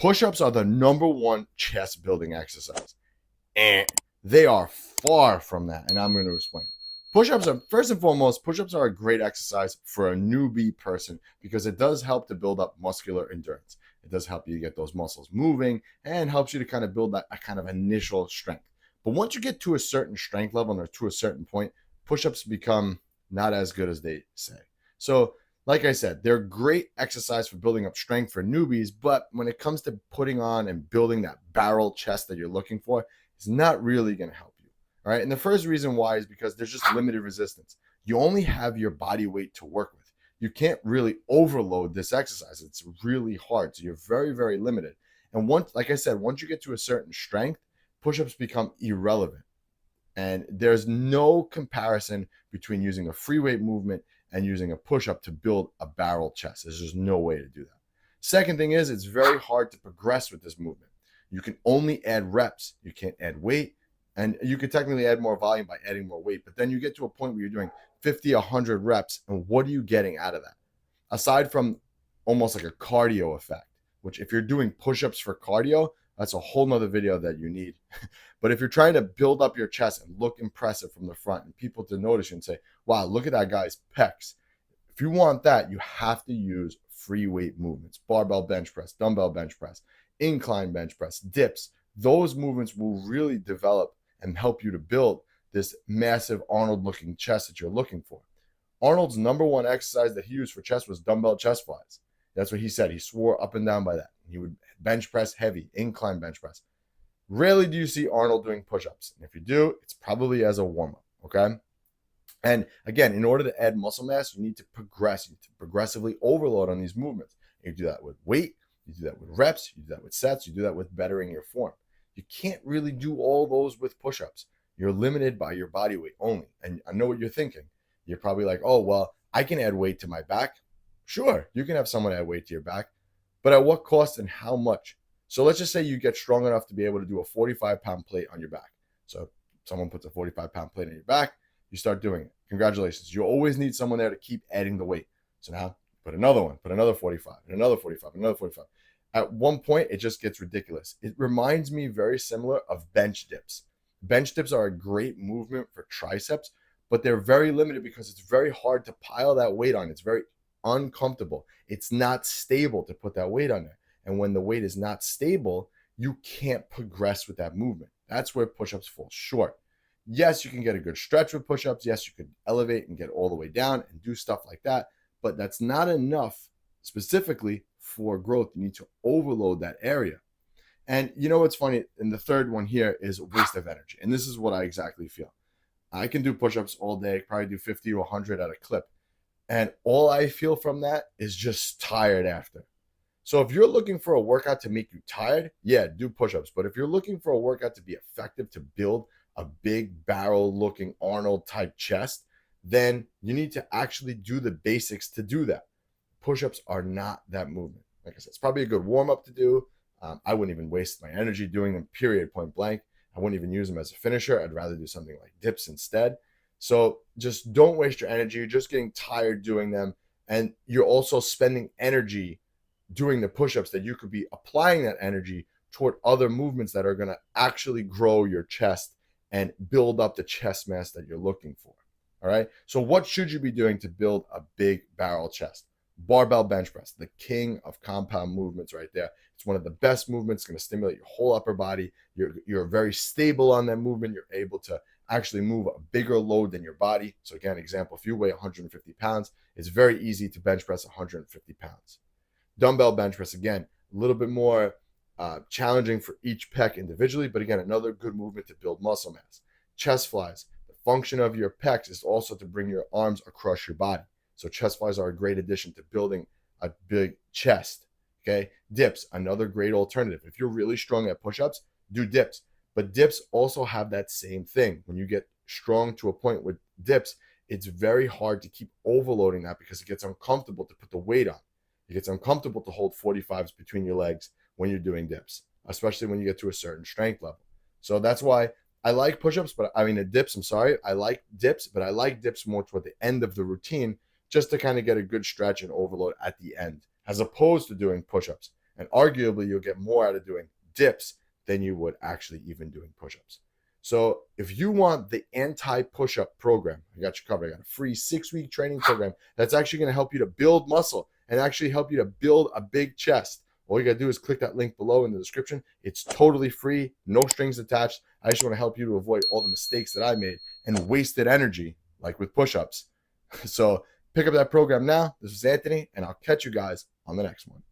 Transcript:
Push-ups are the number one chest building exercise, and they are far from that. And I'm going to explain. Push-ups are, first and foremost, push-ups are a great exercise for a newbie person because it does help to build up muscular endurance. It does help you get those muscles moving and helps you to kind of build that kind of initial strength. But once you get to a certain strength level or to a certain point, push-ups become not as good as they say. So, like I said, they're great exercise for building up strength for newbies, but when it comes to putting on and building that barrel chest that you're looking for, it's not really going to help you. All right. And the first reason why is because there's just limited resistance. You only have your body weight to work with. You can't really overload this exercise. It's really hard. So you're very, very limited. And once, like I said, once you get to a certain strength, push-ups become irrelevant. And there's no comparison between using a free weight movement and using a push-up to build a barrel chest. There's just no way to do that. Second thing is, it's very hard to progress with this movement. You can only add reps. You can't add weight. And you could technically add more volume by adding more weight. But then you get to a point where you're doing 50, 100 reps. And what are you getting out of that? Aside from almost like a cardio effect, which if you're doing push-ups for cardio, that's a whole nother video that you need. But if you're trying to build up your chest and look impressive from the front and people to notice you and say, wow, look at that guy's pecs. If you want that, you have to use free weight movements, barbell bench press, dumbbell bench press, incline bench press, dips. Those movements will really develop and help you to build this massive Arnold looking chest that you're looking for. Arnold's number one exercise that he used for chest was dumbbell chest flies. That's what he said. He swore up and down by that. He would bench press heavy, incline bench press. Rarely do you see Arnold doing push-ups. And if you do, it's probably as a warm-up, okay? And again, in order to add muscle mass, you need to progress. You need to progressively overload on these movements. You do that with weight. You do that with reps. You do that with sets. You do that with bettering your form. You can't really do all those with push-ups. You're limited by your body weight only. And I know what you're thinking. You're probably like, oh, well, I can add weight to my back. Sure, you can have someone add weight to your back, but at what cost and how much? So let's just say you get strong enough to be able to do a 45-pound plate on your back. So someone puts a 45-pound plate on your back, you start doing it. Congratulations. You always need someone there to keep adding the weight. So now put another one, put another 45, and another 45, another 45. At one point, it just gets ridiculous. It reminds me very similar of bench dips. Bench dips are a great movement for triceps, but they're very limited because it's very hard to pile that weight on. It's very uncomfortable. It's not stable to put that weight on there. And when the weight is not stable, you can't progress with that movement. That's where push-ups fall short. Yes, you can get a good stretch with push-ups. Yes, you could elevate and get all the way down and do stuff like that. But that's not enough specifically for growth. You need to overload that area. And you know what's funny? And the third one here is waste of energy. And this is what I exactly feel. I can do push-ups all day, probably do 50 to 100 at a clip. And all I feel from that is just tired after. So if you're looking for a workout to make you tired, yeah, do push-ups. But if you're looking for a workout to be effective to build a big barrel looking Arnold type chest, then you need to actually do the basics to do that. Push-ups are not that movement. Like I said, it's probably a good warm-up to do. I wouldn't even waste my energy doing them, period, point blank. I wouldn't even use them as a finisher. I'd rather do something like dips instead. So just don't waste your energy. You're just getting tired doing them. And you're also spending energy doing the push-ups that you could be applying that energy toward other movements that are going to actually grow your chest and build up the chest mass that you're looking for. All right. So what should you be doing to build a big barrel chest? Barbell bench press, the king of compound movements right there. It's one of the best movements. It's going to stimulate your whole upper body. You're very stable on that movement. You're able to actually move a bigger load than your body. So again, example, if you weigh 150 pounds, it's very easy to bench press 150 pounds. Dumbbell bench press, again, a little bit more challenging for each pec individually, but again, another good movement to build muscle mass. Chest flies, the function of your pecs is also to bring your arms across your body. So chest flies are a great addition to building a big chest. Okay. Dips, another great alternative. If you're really strong at push-ups, do dips. But dips also have that same thing. When you get strong to a point with dips, it's very hard to keep overloading that because it gets uncomfortable to put the weight on. It gets uncomfortable to hold 45s between your legs when you're doing dips, especially when you get to a certain strength level. So that's why I like push-ups, dips, I'm sorry. I like dips, but I like dips more toward the end of the routine just to kind of get a good stretch and overload at the end, as opposed to doing push-ups. And arguably, you'll get more out of doing dips than you would actually even doing push-ups. So if you want the anti-push-up program, I got you covered. I got a free 6-week training program that's actually going to help you to build muscle and actually help you to build a big chest. All you got to do is click that link below in the description. It's totally free, no strings attached. I just want to help you to avoid all the mistakes that I made and wasted energy, like with push-ups. So pick up that program now. This is Anthony, and I'll catch you guys on the next one.